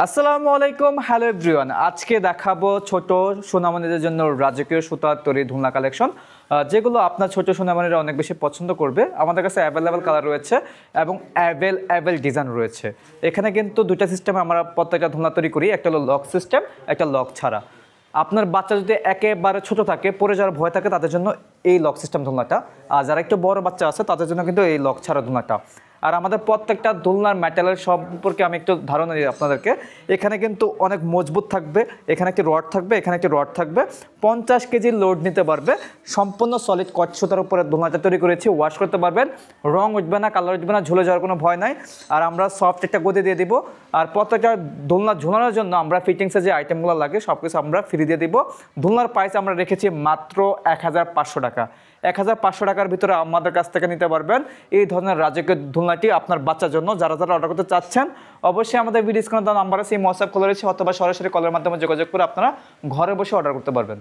আসসালামু আলাইকুম, hello everyone. আজকে দেখাবো ছোট সোনামণিদের জন্য রাজকীয় সুতার তৈরি দোলনা কালেকশন, যেগুলো আপনার ছোট সোনামণিরা অনেক বেশি পছন্দ করবে। আমাদের কাছে অ্যাভেলেবেল কালার রয়েছে এবং অ্যাভেলেবেল ডিজাইন রয়েছে। এখানে কিন্তু দুইটা সিস্টেমে আমরা প্রত্যেকটা দোলনা তৈরি করি, একটা হলো লক সিস্টেম, একটা লক ছাড়া। আপনার বাচ্চা যদি একেবারে ছোট থাকে, পড়ে যাওয়ার ভয় থাকে, তাদের জন্য এই লক সিস্টেম দোলনাটা। আর যারা একটু বড় বাচ্চা আছে তাদের জন্য কিন্তু এই লক ছাড়া দোলনাটা। আর আমাদের প্রত্যেকটা দোলনার ম্যাটেরিয়াল সম্পর্কে আমি একটু ধারণা দিই আপনাদেরকে। এখানে কিন্তু অনেক মজবুত থাকবে, এখানে একটি রড থাকবে, এখানে একটি রড থাকবে, 50 কেজি লোড নিতে পারবে। সম্পূর্ণ সলিড কট সুতার উপরে দোলনাটা তৈরি করেছি, ওয়াশ করতে পারবেন, রং উঠবে না, কালার উঠবে না, ঝুলে যাওয়ার কোনো ভয় নাই। আর আমরা সফট একটা গদি দিয়ে দিব। আর প্রত্যেকটা দোলনা ঝুলানোর জন্য আমরা ফিটিংসে যে আইটেমগুলো লাগে সব কিছু আমরা ফ্রি দিয়ে দিব। দোলনার প্রাইস আমরা রেখেছি মাত্র 1500 টাকা। 1500 টাকার ভিতরে আমাদের কাছ থেকে নিতে পারবেন এই ধরনের রাজকীয় দোলনাটি আপনার বাচ্চার জন্য। যারা যারা অর্ডার করতে চাচ্ছেন অবশ্যই আমাদের ভিডিও স্ক্রিনে দেওয়া নাম্বার আছে, এই হোয়াটসঅ্যাপ খোলা রয়েছে, অথবা সরাসরি কলের মাধ্যমে যোগাযোগ করে আপনারা ঘরে বসে অর্ডার করতে পারবেন।